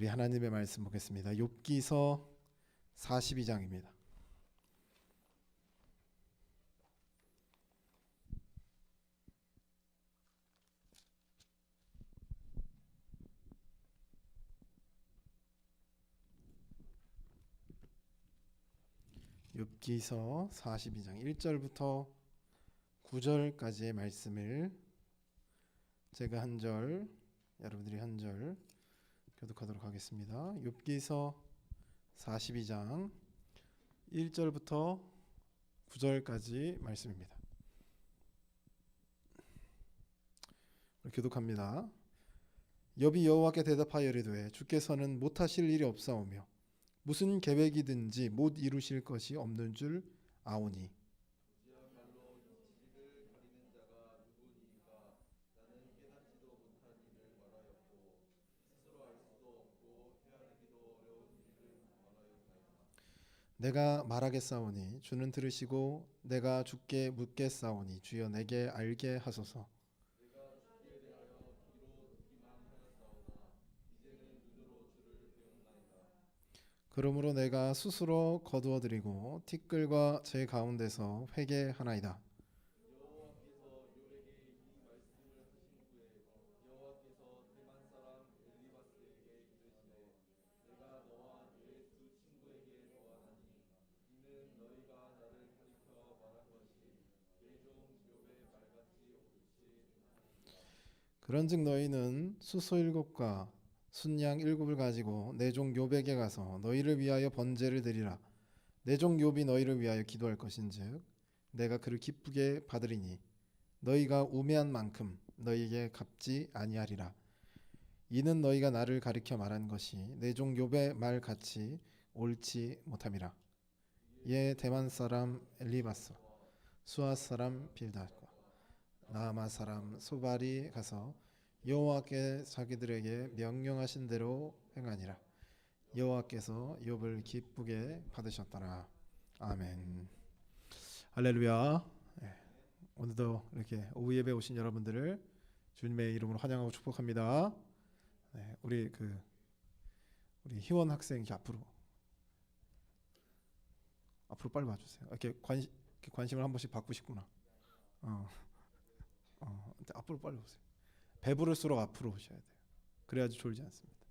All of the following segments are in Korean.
우리 하나님의 말씀 보겠습니다. 욥기서 42장입니다. 욥기서 42장 1절부터 9절까지의 말씀을 제가 한 절, 여러분들이 한 절 교독하도록 하겠습니다. 욥기서 42장 1절부터 9절까지 말씀입니다. 교독합니다. 욥이 여호와께 대답하여 이르되 주께서는 못하실 일이 없사오며 무슨 계획이든지 못 이루실 것이 없는 줄 아오니 내가 말하겠사오니 주는 들으시고 내가 주께 묻겠사오니 주여 내게 알게 하소서. 그러므로 내가 스스로 거두어드리고 티끌과 제 가운데서 회개하나이다. 그런즉 너희는 수소 7과 순양 7을 가지고 내 종 욥에게 가서 너희를 위하여 번제를 드리라. 내 종 욥이 너희를 위하여 기도할 것인즉 내가 그를 기쁘게 받으리니 너희가 우매한 만큼 너희에게 갚지 아니하리라. 이는 너희가 나를 가리켜 말한 것이 내 종 욥의 말 같이 옳지 못함이라. 예 대만 사람 엘리바스 수아 사람 빌닷과 나아마 사람 소발이 가서 여호와께 자기들에게 명령하신 대로 행하니라. 여호와께서 욥을 기쁘게 받으셨더라. 아멘. 할렐루야. 오늘도 이렇게 오후 예배 오신 여러분들을 주님의 이름으로 환영하고 축복합니다. 우리 희원 학생 앞으로 빨리 와주세요. 이렇게 관심을 한 번씩 받고 싶구나. 앞으로 빨리 오세요. 배부를수록 앞으로 오셔야 돼요. 그래야지 졸지 않습니다.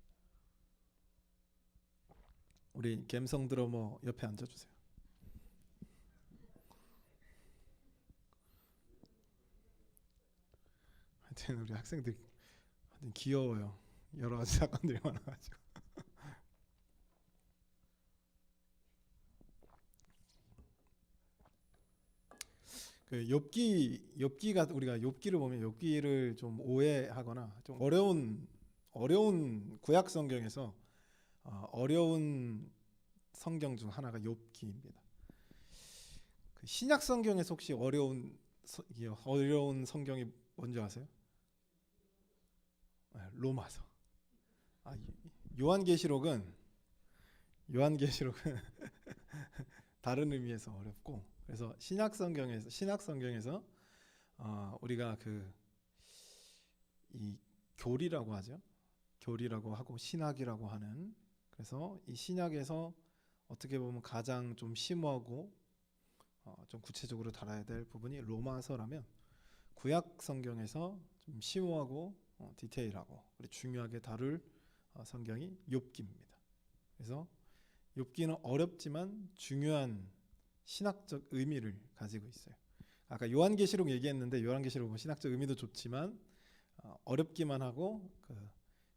우리 갬성 드러머 옆에 앉아주세요. 하여튼 우리 학생들 하여튼 귀여워요. 여러 가지 사건들이 많아가지고. 그 욥기가 우리가 욥기를 보면 욥기를 좀 오해하거나 좀 어려운 구약 성경에서 어려운 성경 중 하나가 욥기입니다. 그 신약 성경에서 혹시 어려운 성경이 뭔지 아세요? 로마서. 요한계시록은 다른 의미에서 어렵고, 그래서 신약 성경에서 우리가 이 교리라고 하죠. 교리라고 하고 신학이라고 하는, 그래서 이 신약에서 어떻게 보면 가장 좀 심오하고 좀 구체적으로 다뤄야 될 부분이 로마서라면, 구약 성경에서 좀 심오하고 디테일하고 그리고 중요하게 다룰 성경이 욥기입니다. 그래서 욥기는 어렵지만 중요한 신학적 의미를 가지고 있어요. 아까 요한계시록 얘기했는데 요한계시록 신학적 의미도 좋지만 어렵기만 하고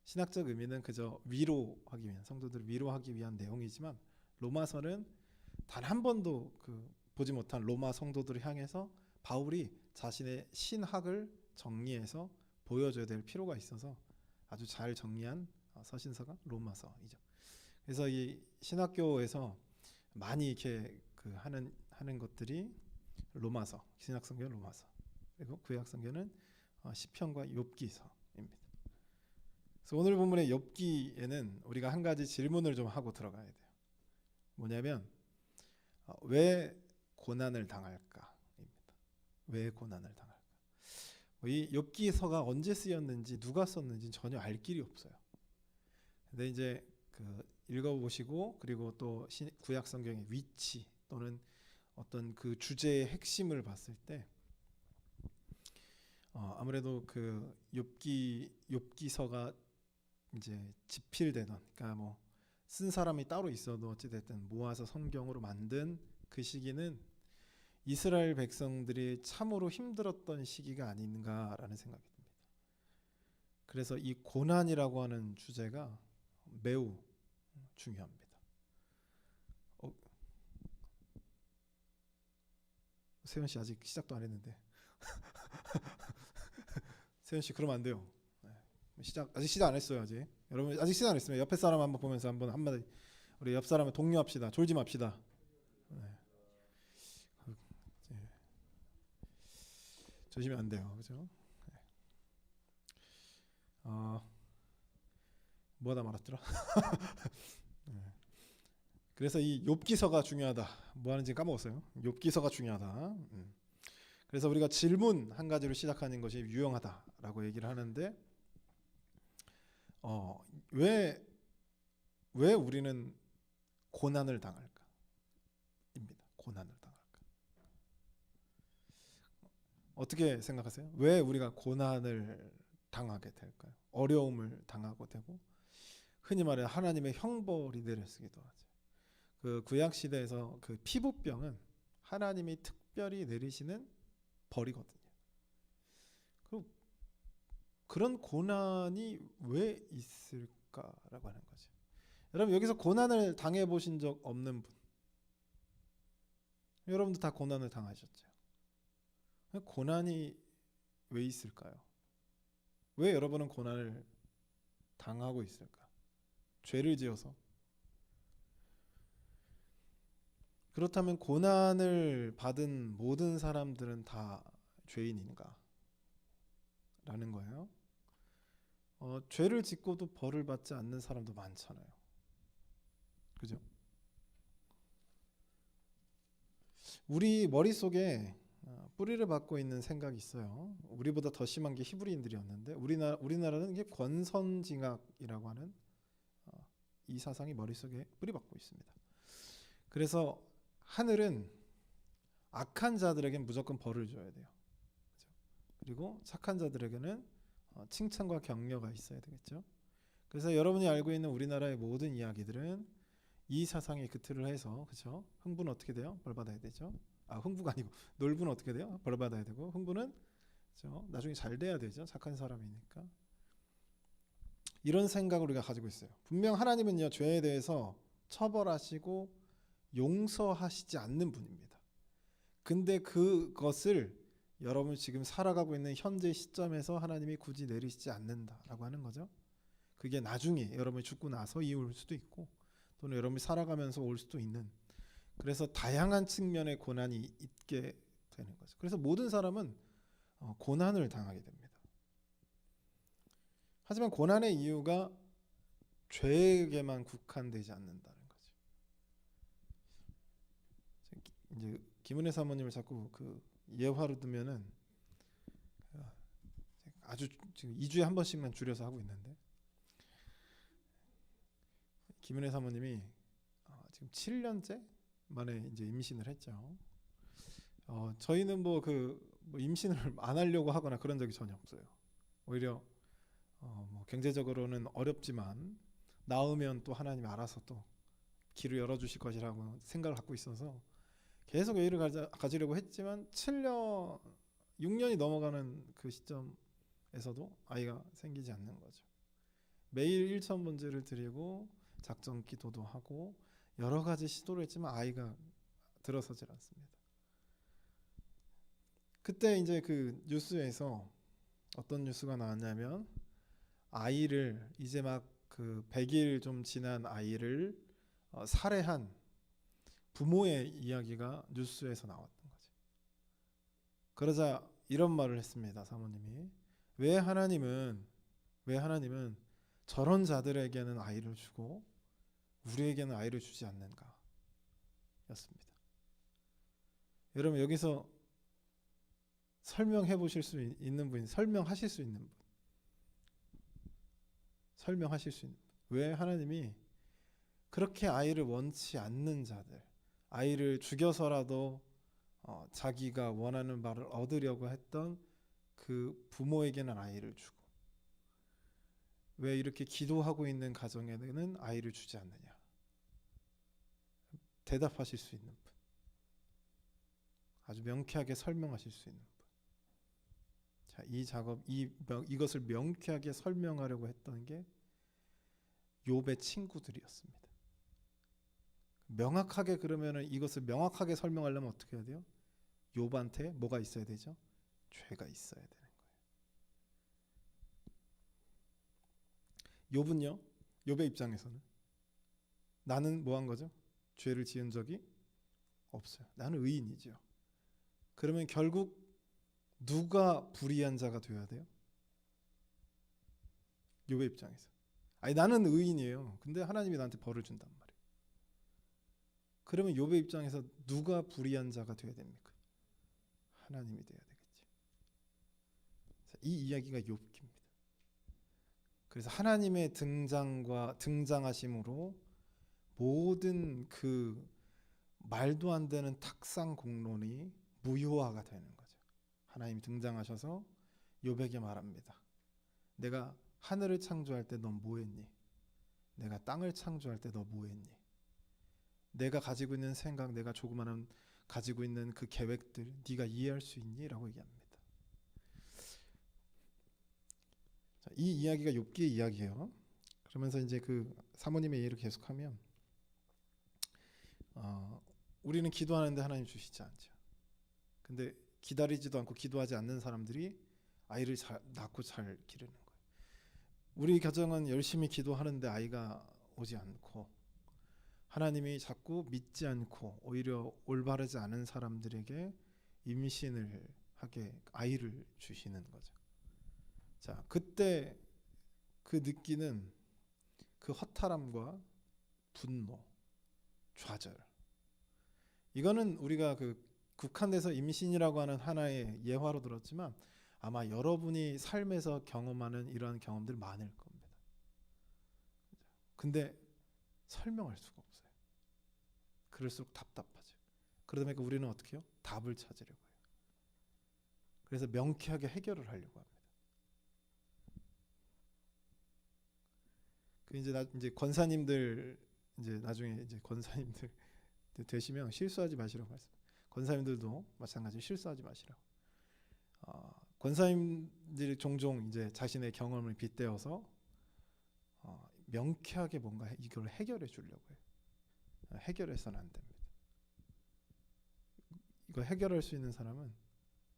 신학적 의미는 그저 위로하기 위한, 성도들을 위로하기 위한 내용이지만, 로마서는 단 한 번도 보지 못한 로마 성도들을 향해서 바울이 자신의 신학을 정리해서 보여줘야 될 필요가 있어서 아주 잘 정리한 서신서가 로마서이죠. 그래서 이 신학교에서 많이 이렇게 하는 것들이 로마서, 신약 성경 로마서, 그리고 구약 성경은 시편과 욥기서입니다. 그래서 오늘 본문의 욥기에는 우리가 한 가지 질문을 좀 하고 들어가야 돼요. 뭐냐면 왜 고난을 당할까입니다. 왜 고난을 당할까? 이 욥기서가 언제 쓰였는지 누가 썼는지 전혀 알 길이 없어요. 근데 이제 그 읽어보시고 그리고 또 구약 성경의 위치 또는 어떤 그 주제의 핵심을 봤을 때 아무래도 그 욥기서가 이제 집필되던, 그러니까 뭐 쓴 사람이 따로 있어도 어찌됐든 모아서 성경으로 만든 그 시기는 이스라엘 백성들이 참으로 힘들었던 시기가 아닌가라는 생각이 듭니다. 그래서 이 고난이라고 하는 주제가 매우 중요합니다. 세현 씨 아직 시작도 안 했는데. 세현 씨 그러면 안 돼요. 아직 시작 안 했어요. 아직 여러분 아직 시작 안 했으면 옆에 사람 한번 보면서 한마디 우리 옆 사람을 독려합시다. 졸지 맙시다. 네. 조심히 안 돼요. 그죠? 뭐하다 말았더라? 네. 그래서 이 욥기서가 중요하다. 뭐 하는지 까먹었어요. 욥기서가 중요하다. 그래서 우리가 질문 한 가지로 시작하는 것이 유용하다라고 얘기를 하는데 왜 우리는 고난을 당할까? 입니다. 고난을 당할까? 어떻게 생각하세요? 왜 우리가 고난을 당하게 될까요? 어려움을 당하고 되고 흔히 말해 하나님의 형벌이 내려쓰기도 하죠. 그 구약 시대에서 그 피부병은 하나님이 특별히 내리시는 벌이거든요. 그런 고난이 왜 있을까라고 하는 거죠. 여러분 여기서 고난을 당해 보신 적 없는 분? 여러분도 다 고난을 당하셨죠. 고난이 왜 있을까요? 왜 여러분은 고난을 당하고 있을까? 죄를 지어서? 그렇다면 고난을 받은 모든 사람들은 다 죄인인가? 라는 거예요. 죄를 짓고도 벌을 받지 않는 사람도 많잖아요. 그죠? 우리 머릿속에 뿌리를 받고 있는 생각이 있어요. 우리보다 더 심한 게 히브리인들이었는데 우리나라는 이게 권선징악이라고 하는 이 사상이 머릿속에 뿌리 받고 있습니다. 그래서 하늘은 악한 자들에게는 무조건 벌을 줘야 돼요. 그렇죠? 그리고 착한 자들에게는 칭찬과 격려가 있어야 되겠죠. 그래서 여러분이 알고 있는 우리나라의 모든 이야기들은 이 사상에 그틀을 해서, 그렇죠? 흥부는 어떻게 돼요? 벌 받아야 되죠. 흥부가 아니고 놀부는 어떻게 돼요? 벌 받아야 되고 흥부는 그렇죠? 나중에 잘 돼야 되죠. 착한 사람이니까. 이런 생각을 우리가 가지고 있어요. 분명 하나님은요 죄에 대해서 처벌하시고 용서하시지 않는 분입니다. 근데 그것을 여러분 지금 살아가고 있는 현재 시점에서 하나님이 굳이 내리시지 않는다라고 하는 거죠. 그게 나중에 여러분이 죽고 나서 이후일 수도 있고 또는 여러분이 살아가면서 올 수도 있는, 그래서 다양한 측면의 고난이 있게 되는 거죠. 그래서 모든 사람은 고난을 당하게 됩니다. 하지만 고난의 이유가 죄에게만 국한되지 않는다는 거죠. 이제 김은혜 사모님을 자꾸 그 예화로 두면은 아주 지금 2주에 한 번씩만 줄여서 하고 있는데, 김은혜 사모님이 지금 7년째 만에 이제 임신을 했죠. 저희는 뭐 임신을 안 하려고 하거나 그런 적이 전혀 없어요. 오히려 뭐 경제적으로는 어렵지만 낳으면 또 하나님이 알아서 또 길을 열어주실 것이라고 생각을 갖고 있어서 계속 애를 가지려고 했지만 6년이 넘어가는 그 시점에서도 아이가 생기지 않는 거죠. 매일 일천번제를 드리고 작정 기도도 하고 여러 가지 시도를 했지만 아이가 들어서질 않습니다. 그때 이제 그 뉴스에서 어떤 뉴스가 나왔냐면 아이를 이제 막 그 100일 좀 지난 아이를 살해한 부모의 이야기가 뉴스에서 나왔던 거죠. 그러자 이런 말을 했습니다. 사모님이 왜 하나님은 저런 자들에게는 아이를 주고 우리에게는 아이를 주지 않는가 였습니다. 여러분 여기서 설명해 보실 수 있는 분, 설명하실 수 있는 분, 설명하실 수 있는 분. 왜 하나님이 그렇게 아이를 원치 않는 자들, 아이를 죽여서라도 자기가 원하는 바를 얻으려고 했던 그 부모에게는 아이를 주고, 왜 이렇게 기도하고 있는 가정에는 아이를 주지 않느냐? 대답하실 수 있는 분, 아주 명쾌하게 설명하실 수 있는 분. 자, 이 작업, 이것을 명쾌하게 설명하려고 했던 게 욥의 친구들이었습니다. 명확하게, 그러면은 이것을 명확하게 설명하려면 어떻게 해야 돼요? 욥한테 뭐가 있어야 되죠? 죄가 있어야 되는 거예요. 욥은요, 욥의 입장에서는 나는 뭐 한 거죠? 죄를 지은 적이 없어요. 나는 의인이죠. 그러면 결국 누가 불의한 자가 되어야 돼요? 욥의 입장에서. 아니, 나는 의인이에요. 근데 하나님이 나한테 벌을 준단 말이에요. 그러면 욥의 입장에서 누가 불의한 자가 되어야 됩니까? 하나님이 되어야 되겠지. 이 이야기가 욥기입니다. 그래서 하나님의 등장하심으로 모든 그 말도 안 되는 탁상 공론이 무효화가 되는 거죠. 하나님이 등장하셔서 욥에게 말합니다. 내가 하늘을 창조할 때 넌 뭐했니? 내가 땅을 창조할 때 너 뭐했니? 내가 가지고 있는 생각, 내가 조그마한 가지고 있는 그 계획들 네가 이해할 수 있니? 라고 얘기합니다. 자, 이 이야기가 욥기의 이야기예요. 그러면서 이제 그 사모님의 예를 계속하면 우리는 기도하는데 하나님 주시지 않죠. 근데 기다리지도 않고 기도하지 않는 사람들이 아이를 낳고 잘 기르는 거예요. 우리 가정은 열심히 기도하는데 아이가 오지 않고, 하나님이 자꾸 믿지 않고 오히려 올바르지 않은 사람들에게 임신을 하게 아이를 주시는 거죠. 자, 그때 그 느끼는 그 허탈함과 분노, 좌절, 이거는 우리가 그 국한돼서 임신이라고 하는 하나의 예화로 들었지만 아마 여러분이 삶에서 경험하는 이러한 경험들 많을 겁니다. 근데 설명할 수가 없어요. 그럴수록 답답하죠. 그러다 보니까 우리는 어떻게 해요? 답을 찾으려고 해요. 그래서 명쾌하게 해결을 하려고 합니다. 그 이제 권사님들, 이제 나중에 이제 권사님들 되시면 실수하지 마시라고 말씀. 권사님들도 마찬가지로 실수하지 마시라고. 권사님들이 종종 이제 자신의 경험을 빗대어서 명쾌하게 뭔가 이걸 해결해 주려고 해요. 해결해서는 안 됩니다. 이걸 해결할 수 있는 사람은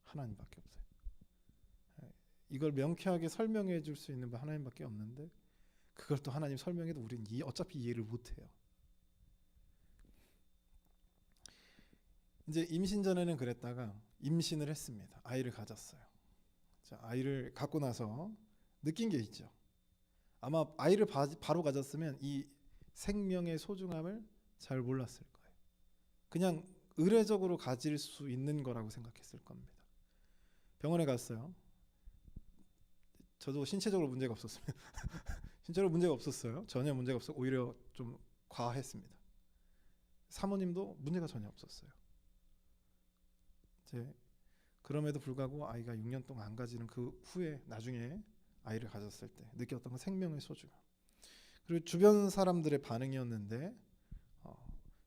하나님밖에 없어요. 이걸 명쾌하게 설명해 줄 수 있는 분 하나님밖에 없는데, 그걸 또 하나님 설명해도 우리는 어차피 이해를 못해요. 이제 임신 전에는 그랬다가 임신을 했습니다. 아이를 가졌어요. 자, 아이를 갖고 나서 느낀 게 있죠. 아마 아이를 바로 가졌으면 이 생명의 소중함을 잘 몰랐을 거예요. 그냥 의례적으로 가질 수 있는 거라고 생각했을 겁니다. 병원에 갔어요. 저도 신체적으로 문제가 없었습니다. 신체적으로 문제가 없었어요. 전혀 문제가 없어. 오히려 좀 과했습니다. 사모님도 문제가 전혀 없었어요. 그럼에도 불구하고 아이가 6년 동안 안 가지는 그 후에 나중에 아이를 가졌을 때 느꼈던 건 생명의 소중함. 그리고 주변 사람들의 반응이었는데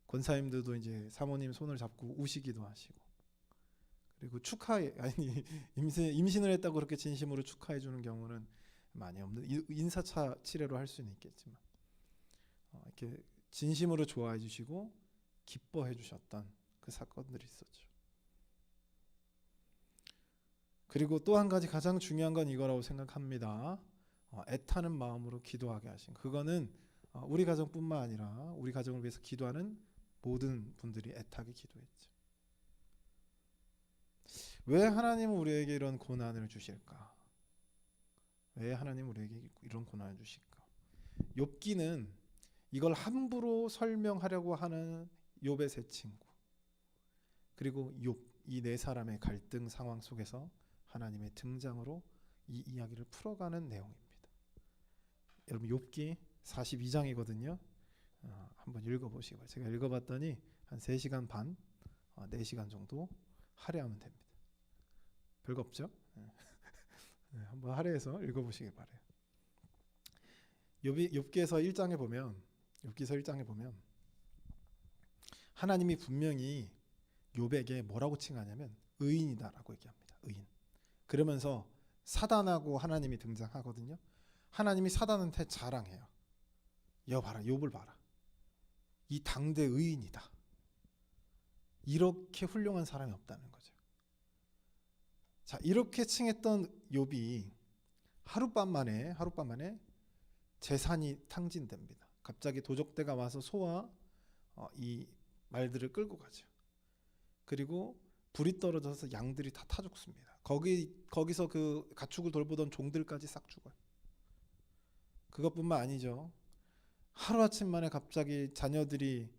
권사님들도 이제 사모님 손을 잡고 우시기도 하시고, 그리고 임신을 했다고 그렇게 진심으로 축하해 주는 경우는 많이 없는, 인사차 치레로 할 수는 있겠지만 이렇게 진심으로 좋아해 주시고 기뻐해 주셨던 그 사건들이 있었죠. 그리고 또 한 가지 가장 중요한 건 이거라고 생각합니다. 애타는 마음으로 기도하게 하신, 그거는 우리 가정뿐만 아니라 우리 가정을 위해서 기도하는 모든 분들이 애타게 기도했죠. 왜 하나님은 우리에게 이런 고난을 주실까? 왜 하나님은 우리에게 이런 고난을 주실까? 욥기는 이걸 함부로 설명하려고 하는 욥의 세 친구, 그리고 욥, 이 네 사람의 갈등 상황 속에서 하나님의 등장으로 이 이야기를 풀어가는 내용입니다. 여러분, 욥기 42장이거든요. 한번 읽어보시기 바랍니다. 제가 읽어봤더니 한 3시간 반, 4시간 정도 할애하면 됩니다. 별거 없죠? 네, 한번 할애해서 읽어보시기 바래요. 욥기서 1장에 보면 하나님이 분명히 욥에게 뭐라고 칭하냐면 의인이다라고 얘기합니다. 의인. 그러면서 사단하고 하나님이 등장하거든요. 하나님이 사단한테 자랑해요. 봐라, 욥을 봐라. 이 당대 의인이다. 이렇게 훌륭한 사람이 없다는 거죠. 자, 이렇게 칭했던 욥이 하룻밤 만에 재산이 탕진됩니다. 갑자기 도적대가 와서 소와 이 말들을 끌고 가죠. 그리고 불이 떨어져서 양들이 다 타 죽습니다. 거기서 그 가축을 돌보던 종들까지 싹 죽어요. 그것뿐만 아니죠. 하루아침 만에 갑자기 자녀들이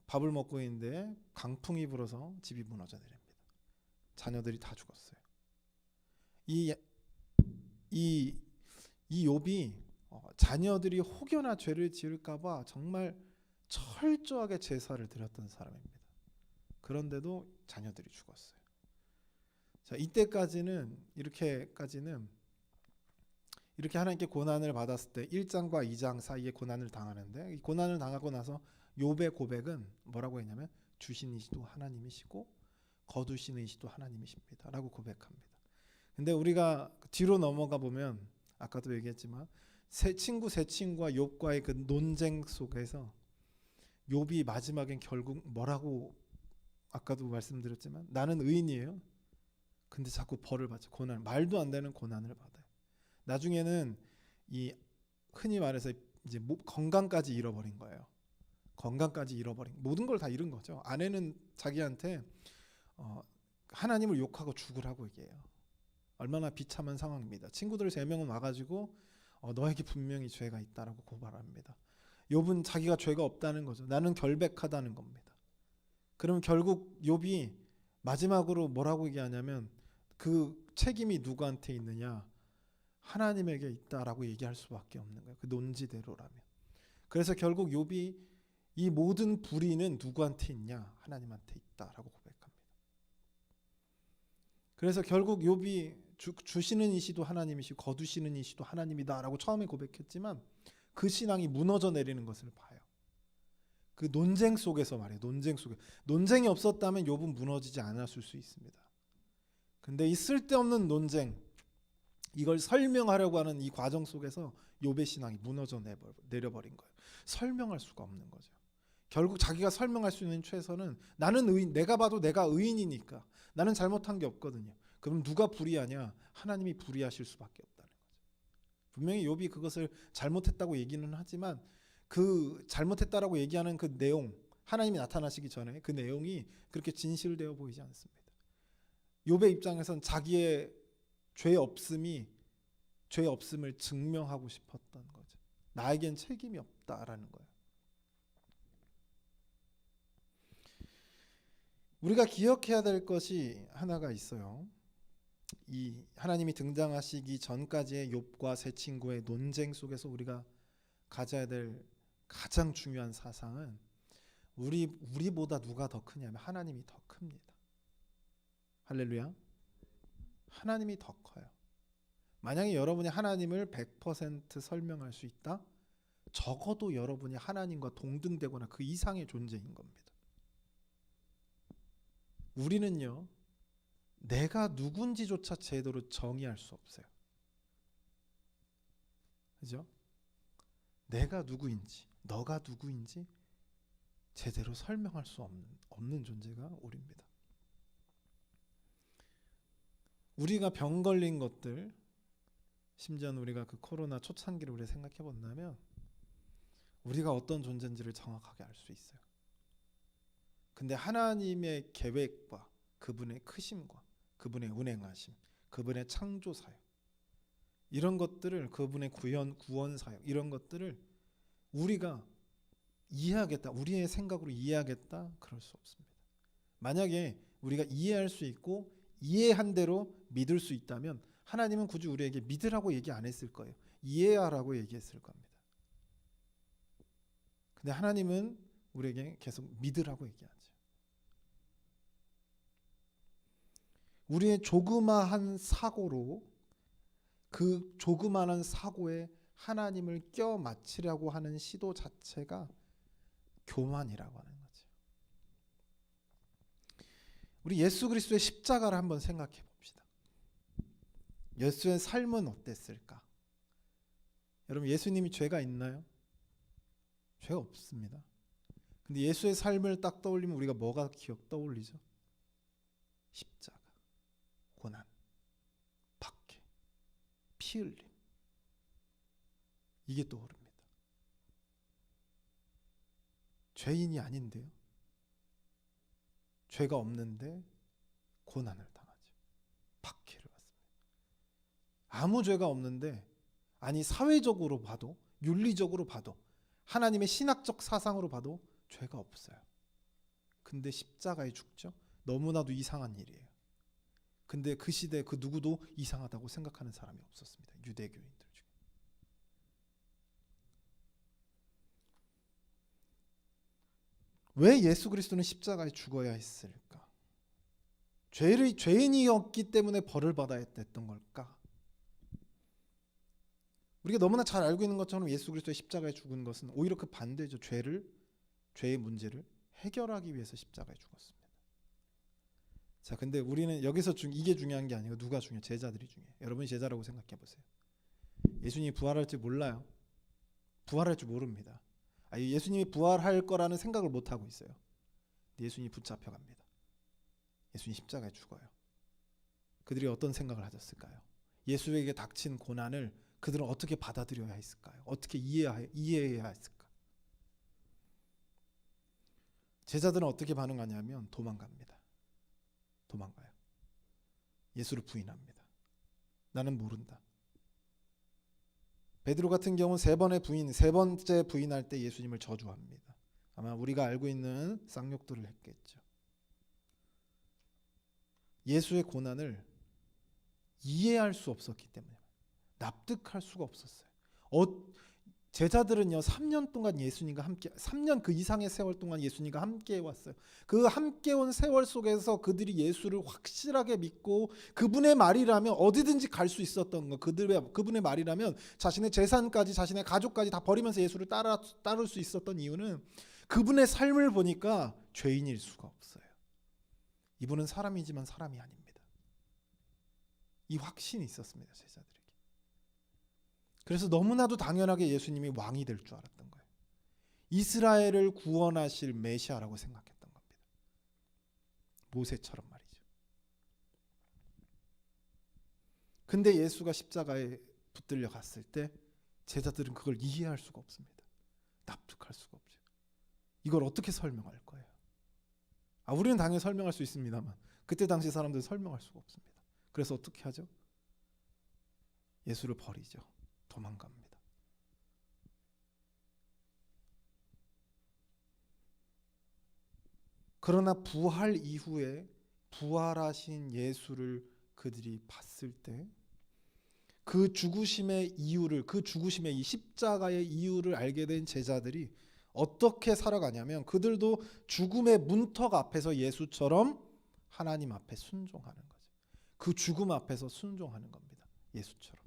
밥을 먹고 있는데 강풍이 불어서 집이 무너져 내립니다. 자녀들이 다 죽었어요. 이 욥이 자녀들이 혹여나 죄를 지을까봐 정말 철저하게 제사를 드렸던 사람입니다. 그런데도 자녀들이 죽었어요. 자, 이때까지는 이렇게 하나님께 고난을 받았을 때 1장과 2장 사이에 고난을 당하는데, 이 고난을 당하고 나서 욥의 고백은 뭐라고 했냐면 주신 이시도 하나님이시고 거두시는 이시도 하나님이십니다 라고 고백합니다. 근데 우리가 뒤로 넘어가 보면 아까도 얘기했지만 세 친구와 욥과의 그 논쟁 속에서 욥이 마지막엔 결국 뭐라고, 아까도 말씀드렸지만 나는 의인이에요. 근데 자꾸 벌을 받죠. 말도 안 되는 고난을 받아요. 나중에는 이 흔히 말해서 이제 건강까지 잃어버린 거예요. 모든 걸 다 잃은 거죠. 아내는 자기한테 하나님을 욕하고 죽으라고 얘기해요. 얼마나 비참한 상황입니다. 친구들 3명은 와가지고 너에게 분명히 죄가 있다라고 고발합니다. 욥은 자기가 죄가 없다는 거죠. 나는 결백하다는 겁니다. 그러면 결국 욥이 마지막으로 뭐라고 얘기하냐면 그 책임이 누구한테 있느냐? 하나님에게 있다라고 얘기할 수밖에 없는 거예요. 그 논지대로라면. 그래서 결국 욥이 이 모든 불의는 누구한테 있냐? 하나님한테 있다라고 고백합니다. 그래서 결국 욥이 주시는 이시도 하나님이시고 거두시는 이시도 하나님이다라고 처음에 고백했지만 그 신앙이 무너져 내리는 것을 봐요. 그 논쟁 속에서 말이에요. 논쟁이 없었다면 욥은 무너지지 않았을 수 있습니다. 근데 이 쓸데없는 논쟁, 이걸 설명하려고 하는 이 과정 속에서 욥의 신앙이 무너져 내려버린 거예요. 설명할 수가 없는 거죠. 결국 자기가 설명할 수 있는 최선은 나는 의인, 내가 봐도 내가 의인이니까 나는 잘못한 게 없거든요. 그럼 누가 불의하냐? 하나님이 불의하실 수밖에 없다는 거죠. 분명히 욥이 그것을 잘못했다고 얘기는 하지만 그 잘못했다라고 얘기하는 그 내용, 하나님이 나타나시기 전에 그 내용이 그렇게 진실되어 보이지 않습니다. 욥의 입장에선 자기의 죄 없음을 증명하고 싶었던 거죠. 나에겐 책임이 없다라는 거예요. 우리가 기억해야 될 것이 하나가 있어요. 이 하나님이 등장하시기 전까지의 욥과 세 친구의 논쟁 속에서 우리가 가져야 될 가장 중요한 사상은 우리보다 누가 더 크냐면 하나님이 더 큽니다. 할렐루야. 하나님이 더 커요. 만약에 여러분이 하나님을 100% 설명할 수 있다? 적어도 여러분이 하나님과 동등되거나 그 이상의 존재인 겁니다. 우리는요, 내가 누군지조차 제대로 정의할 수 없어요. 그죠? 내가 누구인지, 너가 누구인지 제대로 설명할 수 없는 존재가 우리입니다. 우리가 병 걸린 것들, 심지어는 우리가 그 코로나 초창기를 우리가 생각해 본다면 우리가 어떤 존재인지를 정확하게 알 수 있어요. 근데 하나님의 계획과 그분의 크심과 그분의 운행하심, 그분의 창조 사역, 이런 것들을, 그분의 구원 사역, 이런 것들을 우리가 이해하겠다, 우리의 생각으로 이해하겠다, 그럴 수 없습니다. 만약에 우리가 이해할 수 있고 이해한 대로 믿을 수 있다면 하나님은 굳이 우리에게 믿으라고 얘기 안 했을 거예요. 이해하라고 얘기했을 겁니다. 근데 하나님은 우리에게 계속 믿으라고 얘기하죠. 우리의 조그마한 사고로 그 조그마한 사고에 하나님을 껴 맞추려고 하는 시도 자체가 교만이라고 하는 거죠. 우리 예수 그리스도의 십자가를 한번 생각해 봅시다. 예수의 삶은 어땠을까? 여러분, 예수님이 죄가 있나요? 죄가 없습니다. 근데 예수의 삶을 딱 떠올리면 우리가 뭐가 떠올리죠? 십자가, 고난, 박해, 피 흘림, 이게 떠오릅니다. 죄인이 아닌데요, 죄가 없는데 고난을 당하죠. 박해를 받습니다. 아무 죄가 없는데, 아니 사회적으로 봐도, 윤리적으로 봐도, 하나님의 신학적 사상으로 봐도 죄가 없어요. 근데 십자가에 죽죠. 너무나도 이상한 일이에요. 근데 그 시대에 그 누구도 이상하다고 생각하는 사람이 없었습니다. 유대교인들 중에. 왜 예수 그리스도는 십자가에 죽어야 했을까? 죄인이었기 때문에 벌을 받아야 했던 걸까? 우리가 너무나 잘 알고 있는 것처럼 예수 그리스도의 십자가에 죽은 것은 오히려 그 반대죠. 죄의 문제를 해결하기 위해서 십자가에 죽었습니다. 자, 근데 우리는 여기서 이게 중요한 게 아니고 누가 중요해요? 제자들이 중요해요. 여러분이 제자라고 생각해 보세요. 예수님이 부활할 줄 몰라요? 부활할 줄 모릅니다. 예수님이 부활할 거라는 생각을 못 하고 있어요. 예수님이 붙잡혀 갑니다. 예수님 십자가에 죽어요. 그들이 어떤 생각을 하셨을까요? 예수에게 닥친 고난을 그들은 어떻게 받아들여야 했을까요? 어떻게 이해해야 했을까? 제자들은 어떻게 반응하냐면 도망갑니다. 도망가요. 예수를 부인합니다. 나는 모른다. 베드로 같은 경우는 세 번째 부인할 때 예수님을 저주합니다. 아마 우리가 알고 있는 쌍욕들을 했겠죠. 예수의 고난을 이해할 수 없었기 때문에, 납득할 수가 없었어요. 제자들은요 3년 동안 예수님과 함께, 3년 그 이상의 세월 동안 예수님과 함께 왔어요. 그 함께 온 세월 속에서 그들이 예수를 확실하게 믿고 그분의 말이라면 어디든지 갈 수 있었던 거, 그분의 말이라면 자신의 재산까지, 자신의 가족까지 다 버리면서 예수를 따를 수 있었던 이유는 그분의 삶을 보니까 죄인일 수가 없어요. 이분은 사람이지만 사람이 아닙니다. 이 확신이 있었습니다, 제자들에게. 그래서 너무나도 당연하게 예수님이 왕이 될 줄 알았던 거예요. 이스라엘을 구원하실 메시아라고 생각했던 겁니다. 모세처럼 말이죠. 근데 예수가 십자가에 붙들려 갔을 때 제자들은 그걸 이해할 수가 없습니다. 납득할 수가 없죠. 이걸 어떻게 설명할 거예요? 우리는 당연히 설명할 수 있습니다만 그때 당시 사람들은 설명할 수가 없습니다. 그래서 어떻게 하죠? 예수를 버리죠. 도망갑니다. 그러나 부활 이후에 부활하신 예수를 그들이 봤을 때 그 죽으심의 이유를, 그 죽으심의 이 십자가의 이유를 알게 된 제자들이 어떻게 살아가냐면 그들도 죽음의 문턱 앞에서 예수처럼 하나님 앞에 순종하는 거죠. 그 죽음 앞에서 순종하는 겁니다. 예수처럼.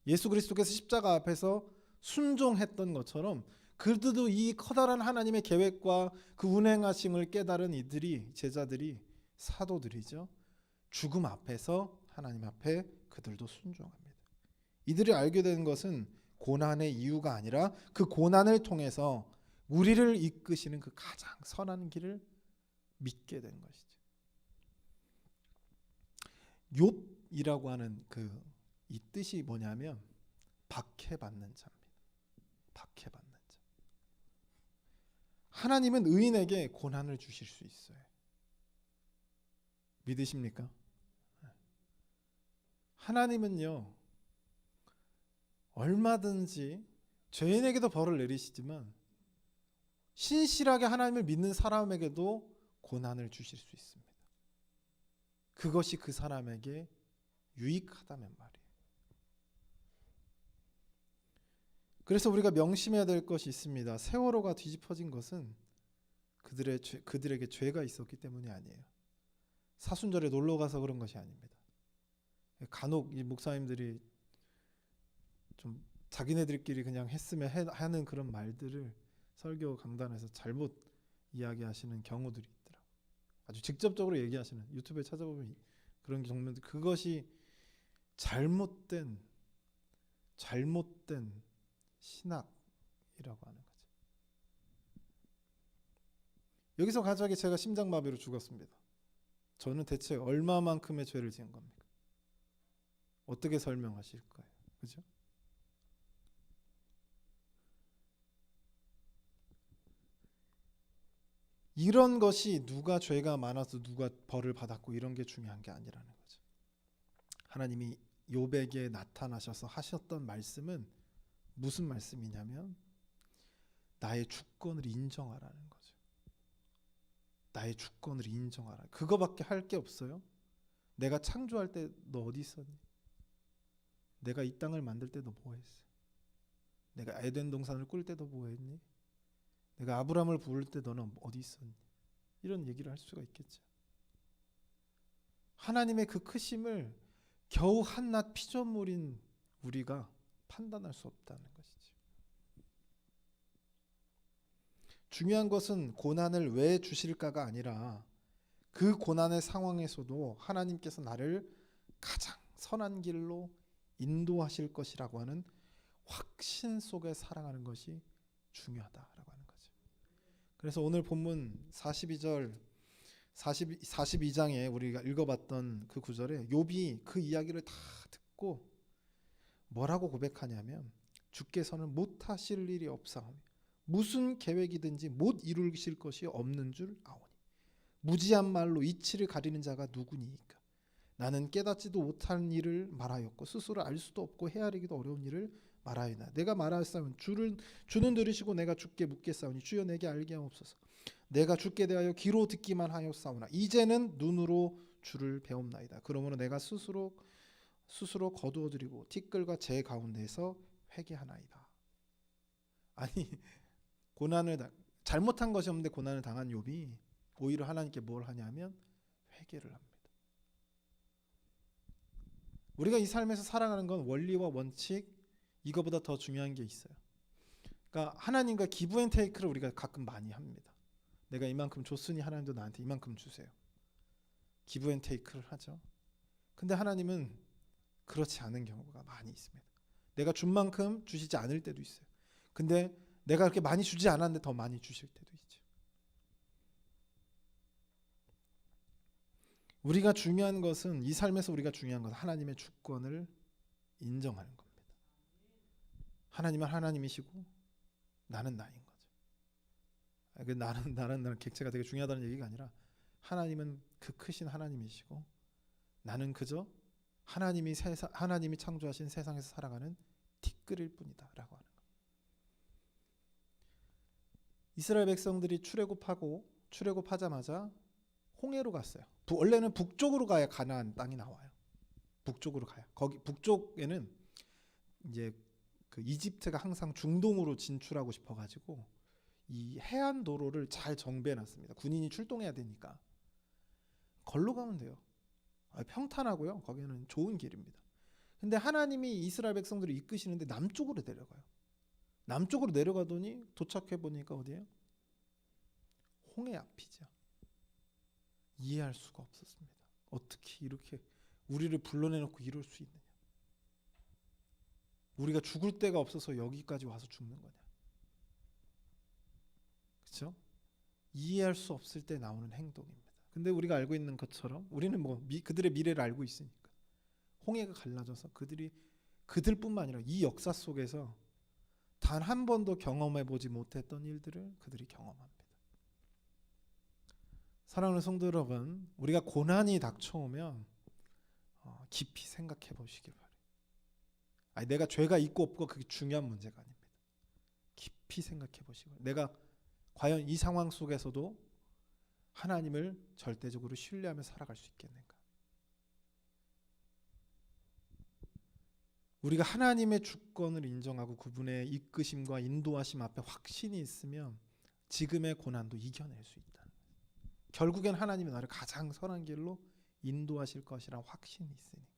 예수 그리스도께서 십자가 앞에서 순종했던 것처럼 그들도 이 커다란 하나님의 계획과 그 운행하심을 깨달은 이들이, 제자들이, 사도들이죠. 죽음 앞에서 하나님 앞에 그들도 순종합니다. 이들이 알게 되는 것은 고난의 이유가 아니라 그 고난을 통해서 우리를 이끄시는 그 가장 선한 길을 믿게 된 것이죠. 욥이라고 하는 이 뜻이 뭐냐면 박해받는 자입니다. 박해받는 자. 하나님은 의인에게 고난을 주실 수 있어요. 믿으십니까? 하나님은요 얼마든지 죄인에게도 벌을 내리시지만 신실하게 하나님을 믿는 사람에게도 고난을 주실 수 있습니다. 그것이 그 사람에게 유익하다면 말이에요. 그래서 우리가 명심해야 될 것이 있습니다. 세월호가 뒤집어진 것은 그들에게 죄가 있었기 때문이 아니에요. 사순절에 놀러 가서 그런 것이 아닙니다. 간혹 이 목사님들이 좀 자기네들끼리 그냥 했으면 하는 그런 말들을 설교 강단에서 잘못 이야기하시는 경우들이 있더라고요. 아주 직접적으로 얘기하시는, 유튜브에 찾아보면 그런 장면들, 그것이 잘못된 신학이라고 하는 거죠. 여기서 갑자기 제가 심장마비로 죽었습니다. 저는 대체 얼마만큼의 죄를 지은 겁니까? 어떻게 설명하실까요? 그죠? 이런 것이 누가 죄가 많아서 누가 벌을 받았고 이런 게 중요한 게 아니라는 거죠. 하나님이 욥에게 나타나셔서 하셨던 말씀은 무슨 말씀이냐면 나의 주권을 인정하라는 거죠. 나의 주권을 인정하라. 그거밖에 할 게 없어요. 내가 창조할 때 너 어디 있었니? 내가 이 땅을 만들 때 너 뭐 했어? 내가 에덴 동산을 꿀 때 너 뭐 했니? 내가 아브라함을 부를 때 너는 어디 있었니? 이런 얘기를 할 수가 있겠죠. 하나님의 그 크심을 겨우 한낱 피조물인 우리가 판단할 수 없다는 것이죠. 중요한 것은 고난을 왜 주실까가 아니라 그 고난의 상황에서도 하나님께서 나를 가장 선한 길로 인도하실 것이라고 하는 확신 속에 살아가는 것이 중요하다라고 하는 거죠. 그래서 오늘 본문 42장에 우리가 읽어봤던 그 구절에 욥이 그 이야기를 다 듣고 뭐라고 고백하냐면 주께서는 못하실 일이 없사오니 무슨 계획이든지 못 이루실 것이 없는 줄 아오니 무지한 말로 이치를 가리는 자가 누구니이까 나는 깨닫지도 못한 일을 말하였고 스스로 알 수도 없고 헤아리기도 어려운 일을 말하였나 내가 말하였사오니 주는 들으시고 내가 주께 묻겠사오니 주여 내게 알게 하옵소서 내가 주께 대하여 귀로 듣기만 하였사오나 이제는 눈으로 주를 배움나이다 그러므로 내가 스스로 거두어드리고 티끌과 재 가운데서 회개하나이다. 아니 잘못한 것이 없는데 고난을 당한 욥이 오히려 하나님께 뭘 하냐면 회개를 합니다. 우리가 이 삶에서 살아가는 건 원리와 원칙 이거보다 더 중요한 게 있어요. 그러니까 하나님과 기브 앤 테이크를 우리가 가끔 많이 합니다. 내가 이만큼 줬으니 하나님도 나한테 이만큼 주세요. 기브 앤 테이크를 하죠. 근데 하나님은 그렇지 않은 경우가 많이 있습니다. 내가 준 만큼 주시지 않을 때도 있어요. 근데 내가 그렇게 많이 주지 않았는데 더 많이 주실 때도 있죠. 우리가 중요한 것은 이 삶에서 우리가 중요한 것은 하나님의 주권을 인정하는 겁니다. 하나님은 하나님이시고 나는 나인 거죠. 나는 객체가 되게 중요하다는 얘기가 아니라 하나님은 그 크신 하나님이시고 나는 그저 하나님이 창조하신 세상에서 살아가는 티끌일 뿐이다라고 하는 거. 이스라엘 백성들이 출애굽하자마자 홍해로 갔어요. 원래는 북쪽으로 가야 가나안 땅이 나와요. 북쪽으로 가야. 거기 북쪽에는 이제 그 이집트가 항상 중동으로 진출하고 싶어가지고 이 해안 도로를 잘 정비해놨습니다. 군인이 출동해야 되니까 걸로 가면 돼요. 평탄하고요. 거기는 좋은 길입니다. 근데 하나님이 이스라엘 백성들을 이끄시는데 남쪽으로 내려가요. 남쪽으로 내려가더니 도착해 보니까 어디예요? 홍해 앞이죠. 이해할 수가 없었습니다. 어떻게 이렇게 우리를 불러내놓고 이럴 수 있느냐? 우리가 죽을 데가 없어서 여기까지 와서 죽는 거냐? 그렇죠? 이해할 수 없을 때 나오는 행동입니다. 근데 우리가 알고 있는 것처럼 우리는 그들의 미래를 알고 있으니까 홍해가 갈라져서 그들뿐만 아니라 이 역사 속에서 단 한 번도 경험해 보지 못했던 일들을 그들이 경험합니다. 사랑하는 성도 여러분, 우리가 고난이 닥쳐오면 깊이 생각해 보시기 바래요. 내가 죄가 있고 없고 그게 중요한 문제가 아닙니다. 깊이 생각해 보시고 내가 과연 이 상황 속에서도 하나님을 절대적으로 신뢰하며 살아갈 수 있겠는가? 우리가 하나님의 주권을 인정하고 그분의 이끄심과 인도하심 앞에 확신이 있으면 지금의 고난도 이겨낼 수 있다. 결국엔 하나님이 나를 가장 선한 길로 인도하실 것이라 확신이 있으니까.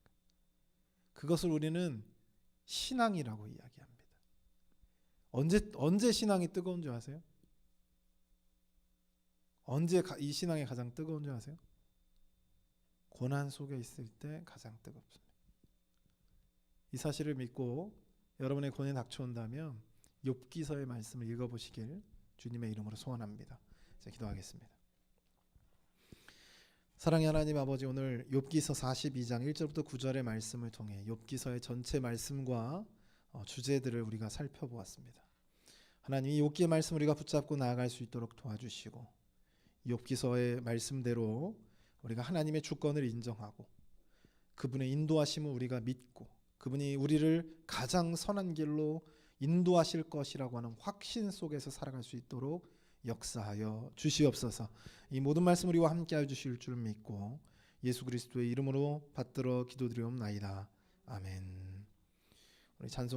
그것을 우리는 신앙이라고 이야기합니다. 언제 신앙이 뜨거운 줄 아세요? 언제 이 신앙이 가장 뜨거운 줄 아세요? 고난 속에 있을 때 가장 뜨겁습니다. 이 사실을 믿고 여러분의 고난이 닥쳐온다면 욥기서의 말씀을 읽어보시길 주님의 이름으로 소원합니다. 자, 기도하겠습니다. 사랑의 하나님 아버지, 오늘 욥기서 42장 1절부터 9절의 말씀을 통해 욥기서의 전체 말씀과 주제들을 우리가 살펴보았습니다. 하나님, 이 욥기의 말씀 우리가 붙잡고 나아갈 수 있도록 도와주시고 욥기서의 말씀대로 우리가 하나님의 주권을 인정하고 그분의 인도하심을 우리가 믿고 그분이 우리를 가장 선한 길로 인도하실 것이라고 하는 확신 속에서 살아갈 수 있도록 역사하여 주시옵소서. 이 모든 말씀 우리와 함께하여 주실 줄 믿고 예수 그리스도의 이름으로 받들어 기도드리옵나이다. 아멘. 우리 찬송